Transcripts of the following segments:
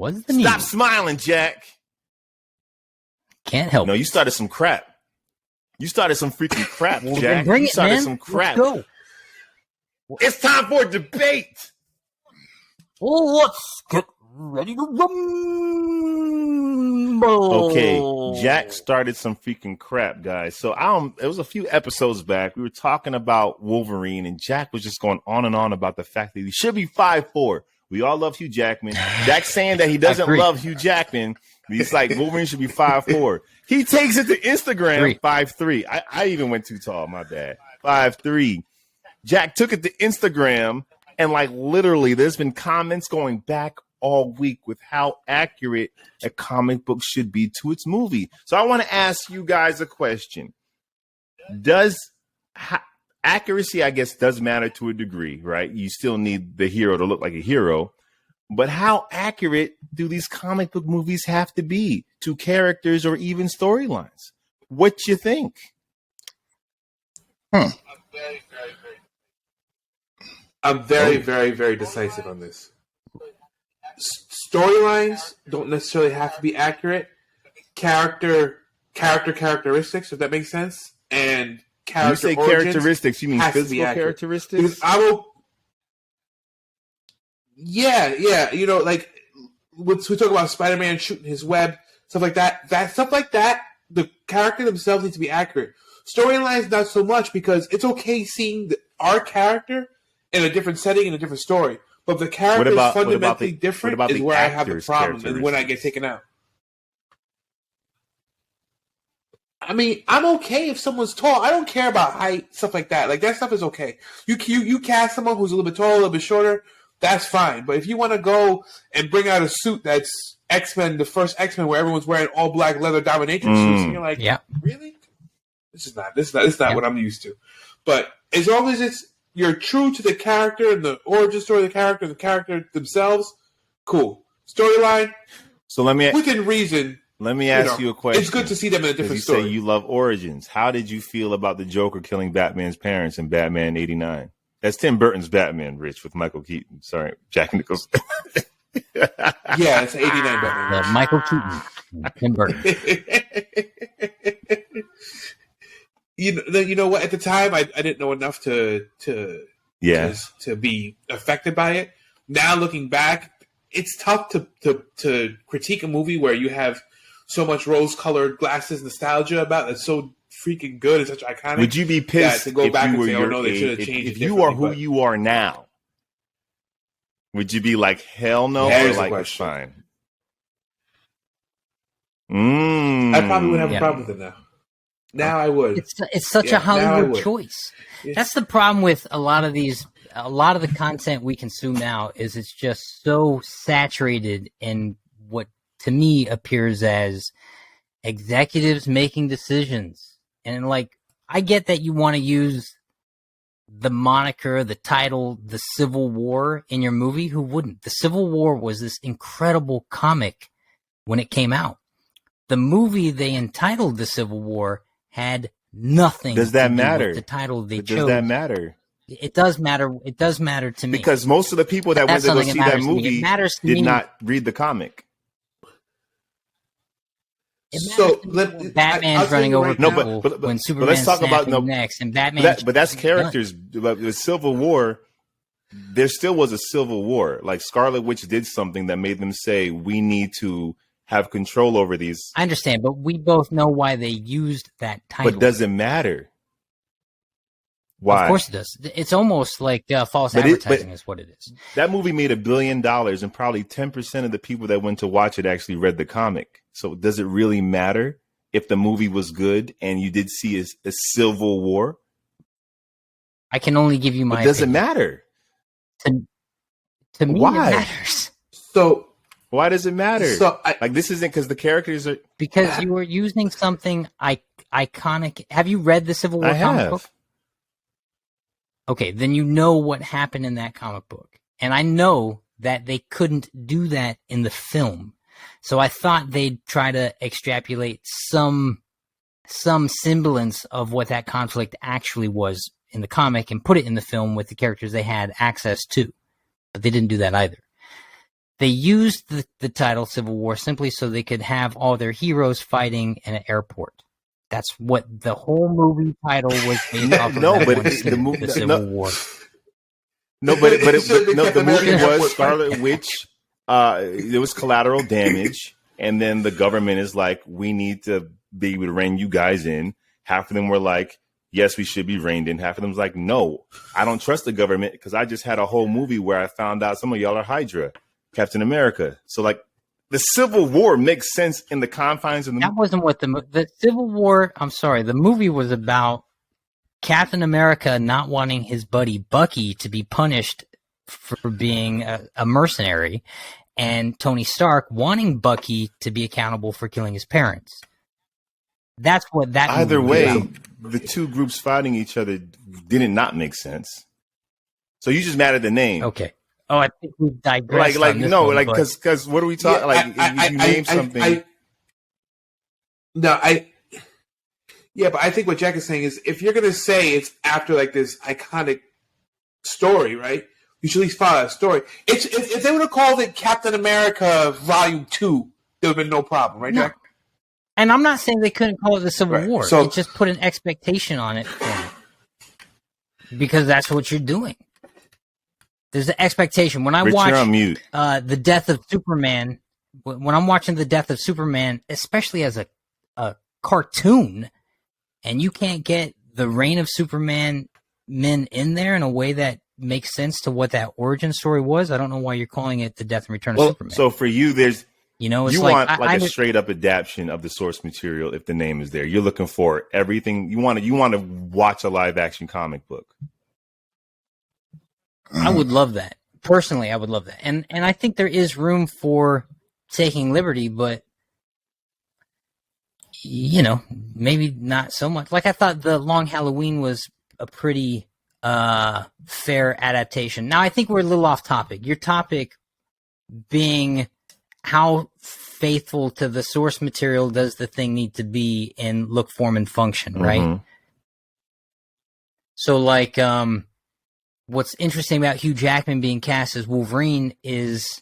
was the Stop news. smiling, Jack. Can't help No, it. you started some crap. You started some freaking crap, Well, Jack. then bring You it, started man. some crap. Let's go. It's time for a debate. Well, let's get ready to rumble. Okay, Jack started some freaking crap, guys. So it was a few episodes back. We were talking about Wolverine, and Jack was just going on and on about the fact that he should be 5'4". We all love Hugh Jackman. Jack's saying that he doesn't love Hugh Jackman. He's like, Wolverine should be 5'4". He takes it to Instagram, 5'3". I even went too tall, my bad. 5'3". Jack took it to Instagram, and like literally there's been comments going back all week with how accurate a comic book should be to its movie. So I want to ask you guys a question. Accuracy, I guess, does matter to a degree, right? You still need the hero to look like a hero. But how accurate do these comic book movies have to be to characters or even storylines? What you think? I'm very, very, very decisive on this. Storylines don't necessarily have to be accurate. Characteristics, if that makes sense, and character. When you say characteristics, you mean physical characteristics? Because I will. Yeah. You know, like when we talk about Spider-Man shooting his web, stuff like that. The character themselves need to be accurate. Storylines, not so much, because it's okay seeing our character in a different setting, in a different story. But if the character is fundamentally different, is where I have the problem and when I get taken out. I mean, I'm okay if someone's tall. I don't care about height, stuff like that. Like, that stuff is okay. You cast someone who's a little bit taller, a little bit shorter, that's fine. But if you want to go and bring out a suit that's X-Men, the first X-Men, where everyone's wearing all black leather dominatrix suits, and you're like, really? This is not what I'm used to. But as long as you're true to the character and the origin story of the character and the character themselves, cool. Storyline, so within reason. Let me ask you a question. It's good to see them in a different story. You say you love Origins. How did you feel about the Joker killing Batman's parents in Batman 89? That's Tim Burton's Batman, Rich, with Michael Keaton. Sorry, Jack Nicholson. Yeah, it's 89 Batman. Michael Keaton, Tim Burton. You know what? At the time, I didn't know enough to be affected by it. Now looking back, it's tough to critique a movie where you have so much rose-colored glasses nostalgia about it's so freaking good and such iconic. Would you be pissed to go back if you and were say, "Oh no, they should have changed it"? If you are who you are now, would you be like, "Hell no"? Or like, it's fine. I probably would have a problem with it now. Now I would. It's such a Hollywood choice. Yeah. That's the problem with a lot of the content we consume now is it's just so saturated in what to me appears as executives making decisions. And like, I get that you want to use the moniker, the title, the Civil War in your movie. Who wouldn't? The Civil War was this incredible comic when it came out. The movie they entitled The Civil War had nothing. Does that matter? With the title they chose. Does that matter? It does matter. It does matter to me because most of the people that went to go see that movie did not read the comic. So Batman's running over people when Superman's snapping necks, and Batman. But that's characters. But the Civil War, there still was a Civil War. Like Scarlet Witch did something that made them say, "We need to have control over these." I understand, but we both know why they used that title. But does it matter? Why? Of course it does. It's almost like false advertising is what it is. That movie made $1 billion, and probably 10% of the people that went to watch it actually read the comic. So does it really matter if the movie was good and you did see a Civil War? I can only give you my opinion. Does it matter? To me, why? It matters. So why does it matter? So this isn't because the characters are... Because you were using something iconic. Have you read the Civil War comic book? Okay, then you know what happened in that comic book. And I know that they couldn't do that in the film. So I thought they'd try to extrapolate some semblance of what that conflict actually was in the comic and put it in the film with the characters they had access to. But they didn't do that either. They used the title Civil War simply so they could have all their heroes fighting in an airport. That's what the whole movie title was based off of. The Civil War. No, but the movie was Scarlet Witch. There was collateral damage, and then the government is like, we need to be able to rein you guys in. Half of them were like, yes, we should be reined in. Half of them was like, no, I don't trust the government because I just had a whole movie where I found out some of y'all are Hydra, Captain America. So like the Civil War makes sense in the confines of the movie. That wasn't what the Civil War. I'm sorry. The movie was about Captain America not wanting his buddy Bucky to be punished for being a mercenary, and Tony Stark wanting Bucky to be accountable for killing his parents. That's what that. Either way, the two groups fighting each other didn't not make sense. So you just mad at the name, okay? Oh, I think we digressed. Because what are we talking? You name something. Yeah, but I think what Jack is saying is if you're going to say it's after like this iconic story, right? You should at least follow that story. If they would have called it Captain America Volume 2, there would have been no problem, right, Jack? And I'm not saying they couldn't call it the Civil War. So, it just put an expectation on it for me. Because that's what you're doing. There's an expectation. When I watch the death of Superman, when I'm watching the death of Superman, especially as a cartoon, and you can't get the reign of Superman men in there in a way that makes sense to what that origin story was, I don't know why you're calling it the death and return of Superman. So for you, there's it's you want a straight up adaptation of the source material if the name is there. You're looking for everything. You want to watch a live action comic book. I would love that. Personally, I would love that. And I think there is room for taking liberty, but maybe not so much. Like I thought the Long Halloween was a pretty fair adaptation. Now I think we're a little off topic. Your topic being how faithful to the source material does the thing need to be in look, form, and function, right? Mm-hmm. So, like, what's interesting about Hugh Jackman being cast as Wolverine is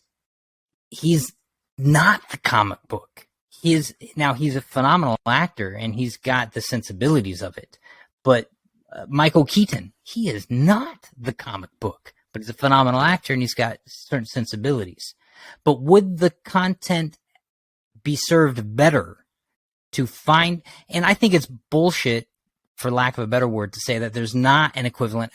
he's not the comic book. He's a phenomenal actor, and he's got the sensibilities of it. But Michael Keaton, he is not the comic book, but he's a phenomenal actor, and he's got certain sensibilities. But would the content be served better to find? And I think it's bullshit, for lack of a better word, to say that there's not an equivalent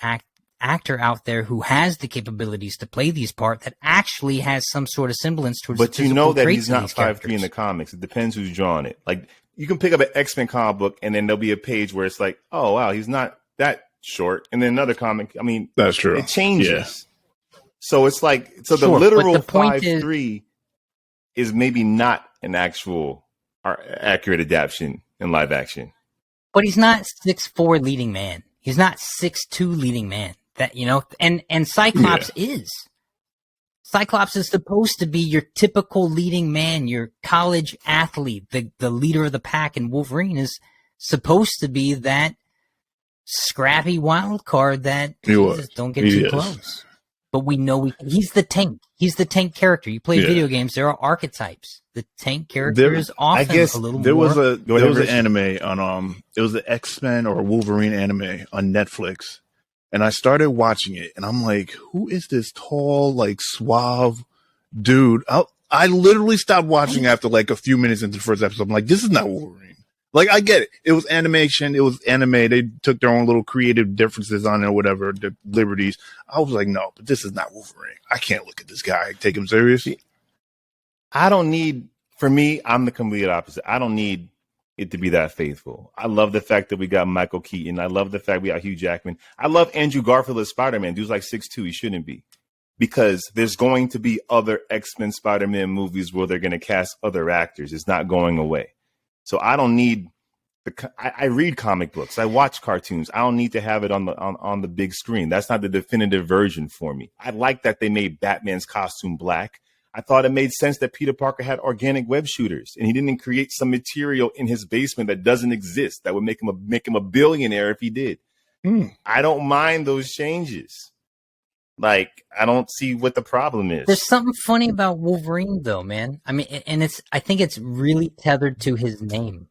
actor out there who has the capabilities to play these parts that actually has some sort of semblance towards. But you know that he's not 5'3" in the comics. It depends who's drawing it. Like you can pick up an X-Men comic book, and then there'll be a page where it's like, oh wow, he's not that short, and then another comic. I mean, that's true. It changes. Yeah. So it's like, the literal 5'3" is maybe not an actual accurate adaptation in live action. But he's not 6'4" leading man. He's not 6'2" leading man. That and Cyclops is. Cyclops is supposed to be your typical leading man, your college athlete, the leader of the pack, and Wolverine is supposed to be that scrappy wild card that don't get too close. But we know he's the tank. He's the tank character. You play video games, there are archetypes. The tank character is often a little there more. There was an anime on it was the X-Men or Wolverine anime on Netflix. And I started watching it and I'm like, who is this tall, like suave dude? I literally stopped watching after like a few minutes into the first episode. I'm like, this is not Wolverine. Like, I get it. It was animation. It was anime. They took their own little creative differences on it or whatever, the liberties. I was like, no, but this is not Wolverine. I can't look at this guy and take him serious. For me, I'm the complete opposite. I don't need it to be that faithful. I love the fact that we got Michael Keaton. I love the fact we got Hugh Jackman. I love Andrew Garfield as Spider-Man. Dude's like 6'2". He shouldn't be. Because there's going to be other X-Men Spider-Man movies where they're going to cast other actors. It's not going away. So I don't need I read comic books. I watch cartoons. I don't need to have it on the big screen. That's not the definitive version for me. I like that they made Batman's costume black. I thought it made sense that Peter Parker had organic web shooters and he didn't create some material in his basement that doesn't exist that would make him a billionaire if he did. I don't mind those changes. Like, I don't see what the problem is. There's something funny about Wolverine, though, man. I mean, and I think it's really tethered to his name.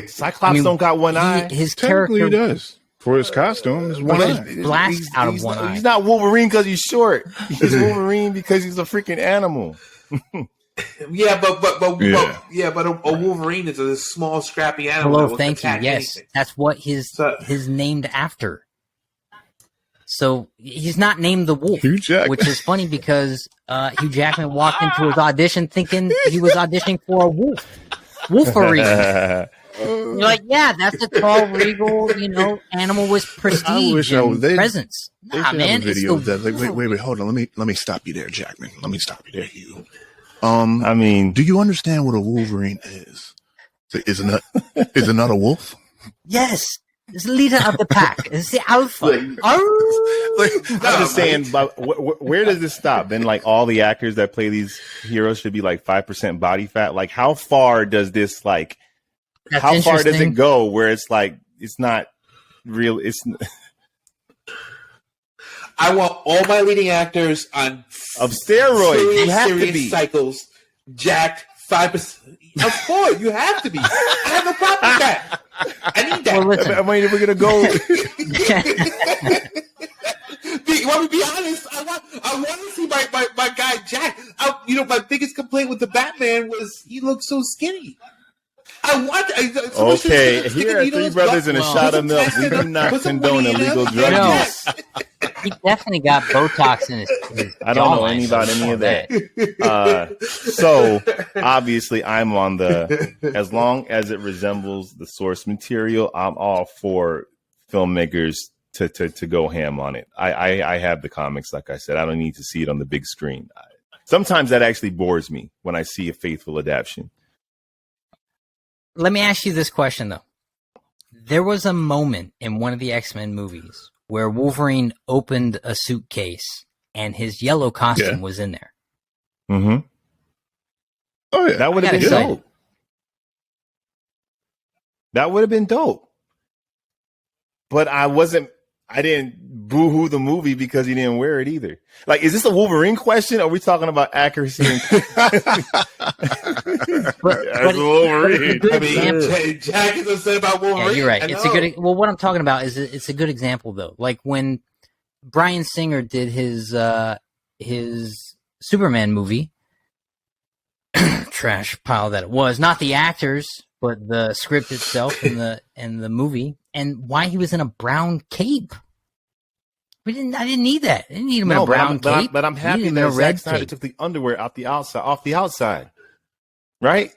Cyclops don't got one eye. His Technically, character he does. For his costume, his one eye. blasts out of one eye. He's not Wolverine because he's short. He's Wolverine because he's a freaking animal. Yeah, but Yeah. a Wolverine is a small, scrappy animal. Hello, thank you. Yes, that's what his named after. So he's not named the Wolf, Hugh Jackman. which is funny because Hugh Jackman walked into his audition thinking he was auditioning for a wolf. Wolverine. You're like, yeah, that's a tall, regal, animal with prestige and presence. They Nah, should man, have a it's video the of that. Like, wait, hold on. Let me stop you there, Jackman. Let me stop you there, Hugh. I mean, do you understand what a Wolverine is? Is it not a wolf? Yes. It's the leader of the pack. It's the alpha. I'm just saying, but where does this stop? Then, like, all the actors that play these heroes should be like 5% body fat. Like, how far does this That's how far does interesting. it go? Where it's like it's not real. It's I want all my leading actors on of steroids. You have to serious be. cycles, jacked 5%. Of course, you have to be. I have no problem with that. I need that. Well, listen. I mean, if we're gonna go. You want me to be honest? I want to see my guy Jack. My biggest complaint with the Batman was he looked so skinny. Okay, here are Three Brothers and a shot of milk. We do not condone illegal drug No. use. He definitely got Botox in his I don't know jawline, any so about any of that. So obviously, I'm on the as long as it resembles the source material, I'm all for filmmakers to go ham on it. I have the comics, like I said. I don't need to see it on the big screen. Sometimes that actually bores me when I see a faithful adaptation. Let me ask you this question, though. There was a moment in one of the X-Men movies where Wolverine opened a suitcase and his yellow costume was in there. Mm-hmm. Oh yeah, That would have I been got dope. That would have been dope. But I didn't boo-hoo the movie because he didn't wear it either. Like, is this a Wolverine question? Or are we talking about accuracy? But That's Wolverine. it's a good example. Jack is upset about Wolverine. Yeah, you're right. I It's know. a good. Well, what I'm talking about is it's a good example, though. Like when Bryan Singer did his Superman movie, trash pile that it was. Not the actors, but the script itself and the movie, and why he was in a brown cape. I didn't need that. I didn't need him in a brown cape. But I'm I happy needed him in that a Zack red Snyder cape. took the underwear off the outside. Right?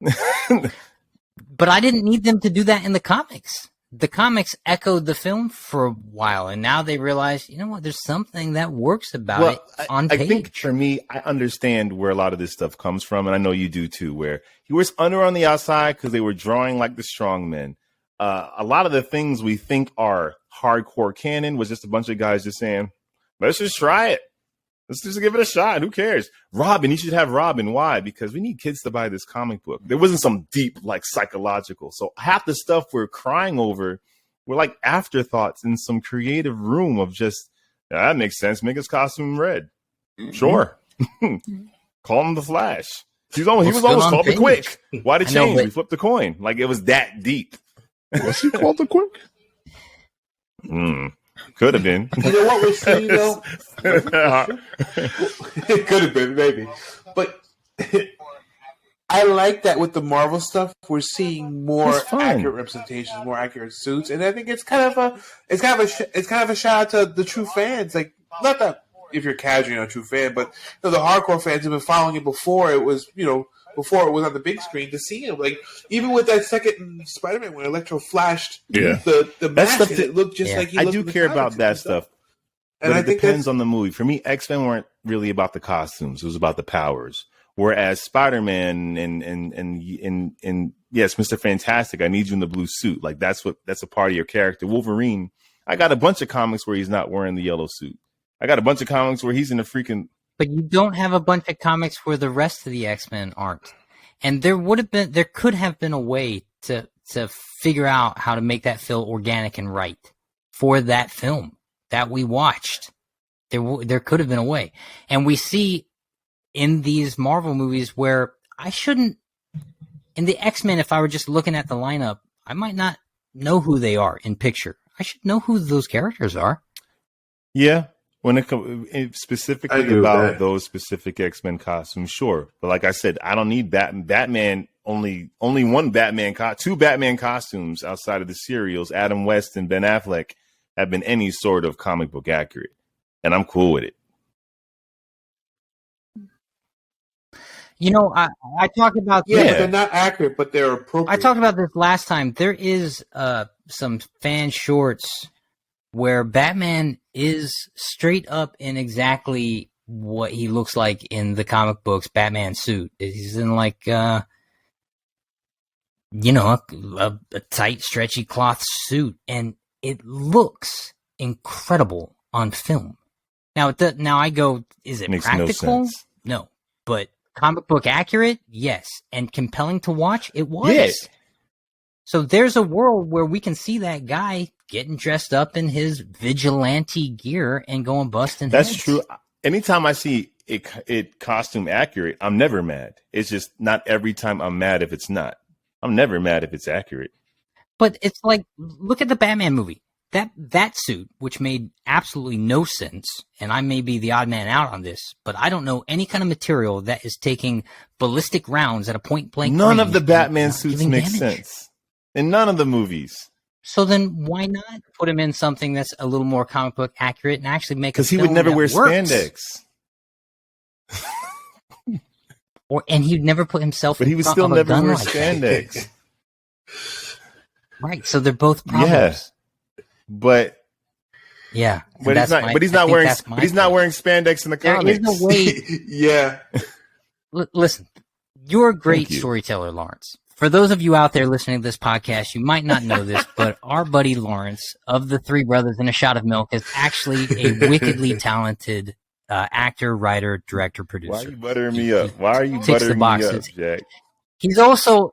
But I didn't need them to do that in the comics. The comics echoed the film for a while, and now they realize, you know what? There's something that works about it on page. I think for me, I understand where a lot of this stuff comes from, and I know you do too, where he wears underwear on the outside because they were drawing like the strongmen. A lot of the things we think are hardcore canon was just a bunch of guys just saying, let's just try it. Let's just give it a shot. Who cares? Robin, you should have Robin. Why? Because we need kids to buy this comic book. There wasn't some deep, like, psychological. So half the stuff we're crying over were like afterthoughts in some creative room of just, that makes sense. Make his costume red. Sure. Call him the Flash. He was almost called the Quick. Why did change? We flipped the coin. Like, it was that deep. Was he called the Quick? Could have been. You know what we're seeing, though? It could have been, maybe. But I like that with the Marvel stuff, we're seeing more accurate representations, more accurate suits, and I think it's kind of a shout out to the true fans. Like, not that if you're casual, you're not a true fan, but the hardcore fans have been following it before it was, before it was on the big screen to see him. Like, even with that second Spider-Man when Electro flashed the mask, and it looked just like he I looked do in the care comics about that and stuff. stuff. And But I it think depends on the movie. For me, X-Men weren't really about the costumes. It was about the powers. Whereas Spider-Man and yes, Mr. Fantastic, I need you in the blue suit. Like, that's a part of your character. Wolverine, I got a bunch of comics where he's not wearing the yellow suit. I got a bunch of comics where he's in a freaking. But you don't have a bunch of comics where the rest of the X-Men aren't. And there could have been a way to figure out how to make that feel organic and right for that film that we watched. There could have been a way. And we see in these Marvel movies where in the X-Men, if I were just looking at the lineup, I might not know who they are in picture. I should know who those characters are. Yeah. When it comes specifically about those specific X-Men costumes, sure. But like I said, I don't need Batman. Only one Batman, two Batman costumes outside of the serials, Adam West and Ben Affleck, have been any sort of comic book accurate, and I'm cool with it. You know, I talked about but they're not accurate, but they're appropriate. I talked about this last time. There is some fan shorts where Batman is straight up in exactly what he looks like in the comic books Batman suit. He's in like a tight, stretchy cloth suit, and it looks incredible on film. Now I go, is it Makes practical? No sense. No, but comic book accurate, yes, and compelling to watch, it was. Yes. So there's a world where we can see that guy getting dressed up in his vigilante gear and going busting That's heads. true. Anytime I see it costume accurate, I'm never mad. It's just not every time I'm mad if it's not. I'm never mad if it's accurate. But it's like, look at the Batman movie. That suit, which made absolutely no sense, and I may be the odd man out on this, but I don't know any kind of material that is taking ballistic rounds at a point blank. None of the Batman suits make sense in none of the movies. So then why not put him in something that's a little more comic book accurate and actually make it? Because he would never wear spandex. And he'd never put himself but he would still never wear spandex. Right. So they're both problems. Yeah. But he's not wearing spandex in the comics. There is a way. Yeah. Listen, you're a great storyteller, Lawrence. For those of you out there listening to this podcast, you might not know this, but our buddy Lawrence of the Three Brothers and a Shot of Milk is actually a wickedly talented actor, writer, director, producer. Why are you buttering me up? Why are you buttering me up, Jack? He's also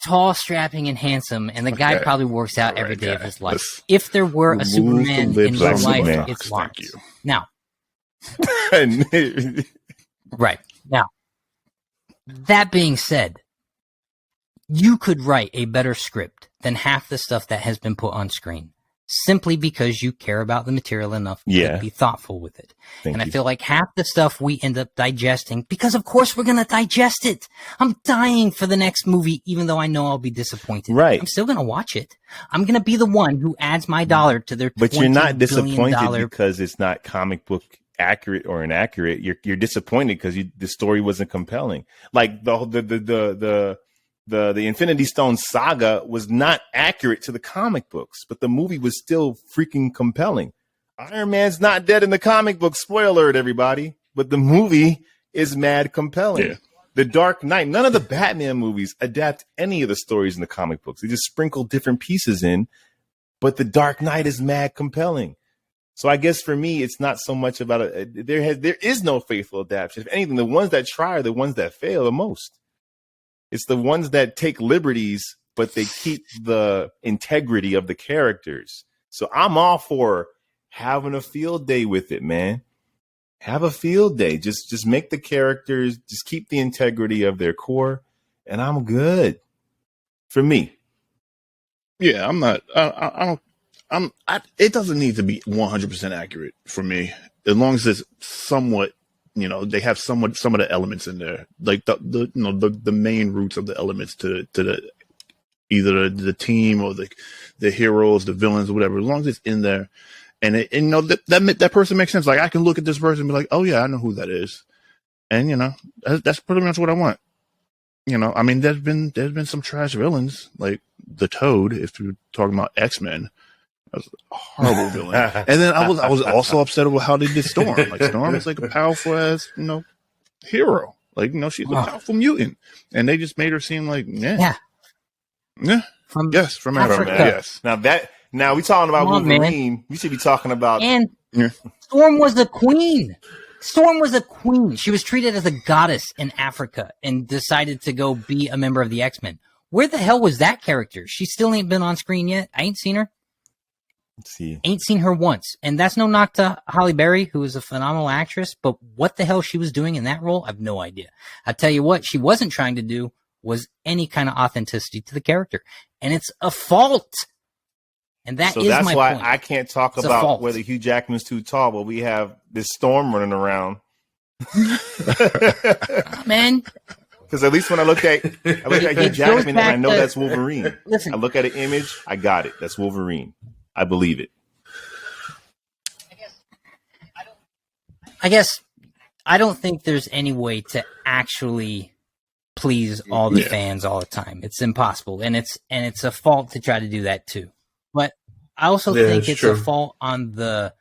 tall, strapping, and handsome, and the guy probably works out every day of his life. If there were a Superman in real life, it's Lawrence. Now, right. Now, that being said, you could write a better script than half the stuff that has been put on screen simply because you care about the material enough to be thoughtful with it. I feel like half the stuff we end up digesting, because of course we're going to digest it. I'm dying for the next movie, even though I know I'll be disappointed. Right. I'm still going to watch it. I'm going to be the one who adds my dollar to their $20 But you're not disappointed billion because it's not comic book accurate or inaccurate. You're disappointed because the story wasn't compelling. Like the Infinity Stone saga was not accurate to the comic books, but the movie was still freaking compelling. Iron Man's not dead in the comic book. Spoiler alert, everybody. But the movie is mad compelling. Yeah. The Dark Knight, none of the Batman movies adapt any of the stories in the comic books. They just sprinkle different pieces in, but The Dark Knight is mad compelling. So I guess for me, it's not so much about it. There is no faithful adaptation. If anything, the ones that try are the ones that fail the most. It's the ones that take liberties, but they keep the integrity of the characters. So I'm all for having a field day with it, man. Have a field day. Just make the characters, just keep the integrity of their core, and I'm good. For me. Yeah, I'm not. It doesn't need to be 100% accurate for me, as long as it's somewhat. They have some of the elements in there, like the main roots of the elements to either the team or the heroes, the villains, or whatever. As long as it's in there, and that person makes sense. Like I can look at this person and be like, oh yeah, I know who that is, and that's pretty much what I want. I mean, there's been some trash villains like the Toad, if you're talking about X-Men. That was a horrible villain. And then I was also upset about how they did Storm. Like Storm is like a powerful ass, hero. Like, she's a powerful mutant. And they just made her seem like, from Africa. Yes. Now we talking about Wolverine. Man. We should be talking about Storm was a queen. Storm was a queen. She was treated as a goddess in Africa and decided to go be a member of the X-Men. Where the hell was that character? She still ain't been on screen yet. I ain't seen her. See, Ain't seen her once. And that's no knock to Halle Berry, who is a phenomenal actress, but what the hell she was doing in that role, I have no idea. I tell you what she wasn't trying to do was any kind of authenticity to the character. And it's a fault. And that's my why point. I can't talk about whether Hugh Jackman's too tall, but we have this storm running around. Man. Because at least when I look at Hugh Jackman and I know that's Wolverine. Listen, I look at an image, I got it. That's Wolverine. I believe it. I guess I don't think there's any way to actually please all the fans all the time. It's impossible, and it's a fault to try to do that too. But I also think it's a fault on the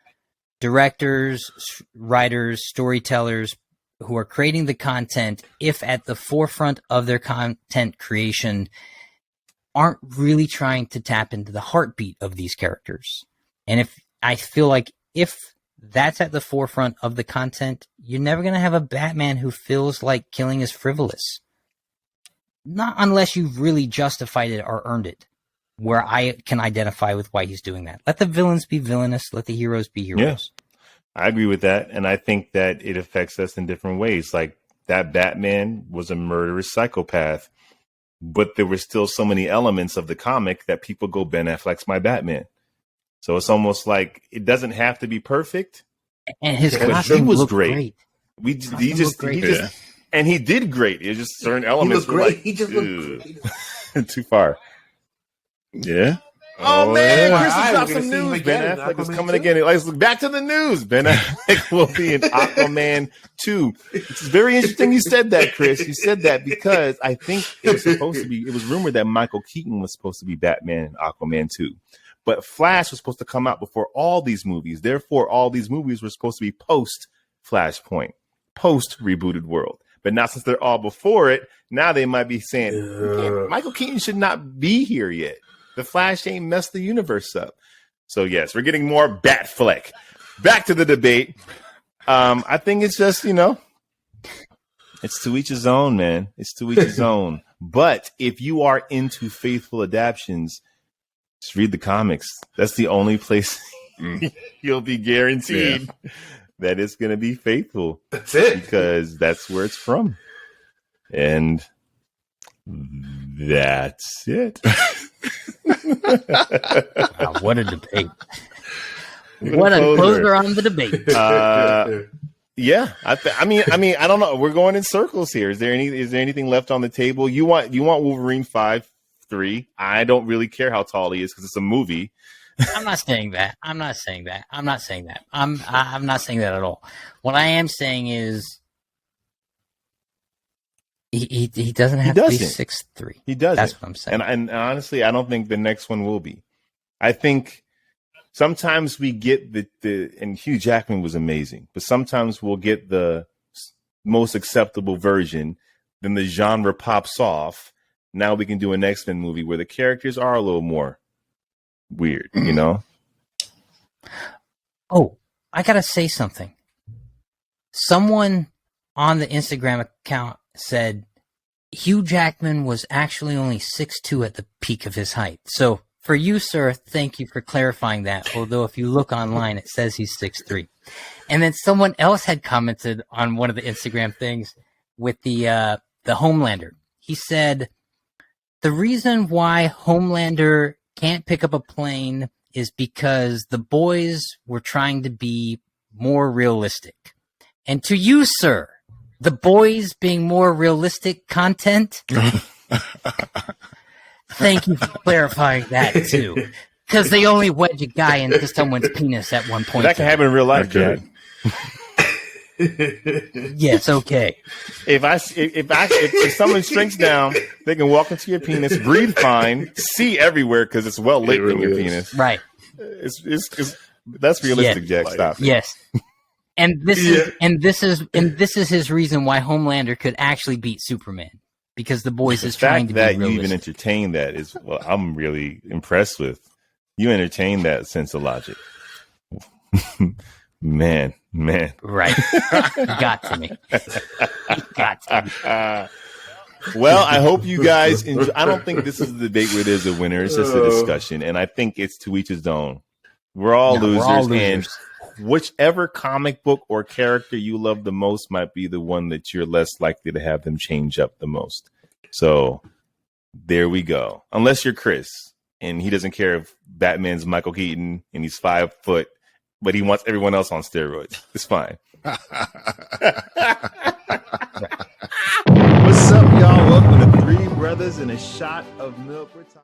directors, writers, storytellers who are creating the content, if at the forefront of their content creation aren't really trying to tap into the heartbeat of these characters. And if I feel like if that's at the forefront of the content, you're never going to have a Batman who feels like killing is frivolous. Not unless you've really justified it or earned it, where I can identify with why he's doing that. Let the villains be villainous. Let the heroes be heroes. Yeah, I agree with that. And I think that it affects us in different ways. Like that Batman was a murderous psychopath, but there were still so many elements of the comic that people go, Ben Affleck's my Batman. So it's almost like it doesn't have to be perfect. And his costume was great. And he did great. It's just certain elements were like, he just looked great. Too far. Yeah. Oh man, Chris has got some news. Ben Affleck is coming again. Let's look back to the news. Ben Affleck will be in Aquaman 2. It's very interesting you said that, Chris. You said that because I think it was rumored that Michael Keaton was supposed to be Batman in Aquaman 2. But Flash was supposed to come out before all these movies. Therefore, all these movies were supposed to be post Flashpoint, post rebooted world. But now since they're all before it, now they might be saying Michael Keaton should not be here yet. The Flash ain't messed the universe up. So yes, we're getting more Batfleck. Back to the debate. I think it's just, it's to each his own, man. It's to each his own. But if you are into faithful adaptions, just read the comics. That's the only place you'll be guaranteed that it's going to be faithful. That's it. Because that's where it's from. And that's it. Wow, what a debate. What a closer on the debate. Yeah. I mean, I don't know. We're going in circles here. Is there anything left on the table? You want Wolverine 5'3"? I don't really care how tall he is because it's a movie. I'm not saying that. I'm not saying that at all. What I am saying is he doesn't have to be 6'3". He doesn't. That's what I'm saying. And honestly, I don't think the next one will be. I think sometimes we get and Hugh Jackman was amazing, but sometimes we'll get the most acceptable version. Then the genre pops off. Now we can do an X-Men movie where the characters are a little more weird, Oh, I gotta say something. Someone on the Instagram account said Hugh Jackman was actually only 6'2" at the peak of his height. So for you, sir, thank you for clarifying that. Although if you look online, it says he's 6'3". And then someone else had commented on one of the Instagram things with the Homelander. He said, the reason why Homelander can't pick up a plane is because the boys were trying to be more realistic. And to you, sir, the boys being more realistic content, thank you for clarifying that too. Because they only wedge a guy into someone's penis at one point. That can happen in real life, Jack. Yes, okay. If someone shrinks down, they can walk into your penis, breathe fine, see everywhere because it's well lit in your penis. Right. It's that's realistic, Jack. Stop. Yes. And this is his reason why Homelander could actually beat Superman, because the boys is trying to be realistic. You even entertain that is what I'm really impressed with. You entertain that sense of logic. Man. Right. Got to me. Got to me. Well, I hope you guys enjoy. I don't think this is a debate where there's a winner. It's just a discussion. And I think it's to each his own. We're all No, losers. we're all And losers. whichever comic book or character you love the most might be the one that you're less likely to have them change up the most. So there we go. Unless you're Chris and he doesn't care if Batman's Michael Keaton and he's 5 foot, but he wants everyone else on steroids. It's fine. What's up, y'all? Welcome to Three Brothers and a Shot of Milk. We're talking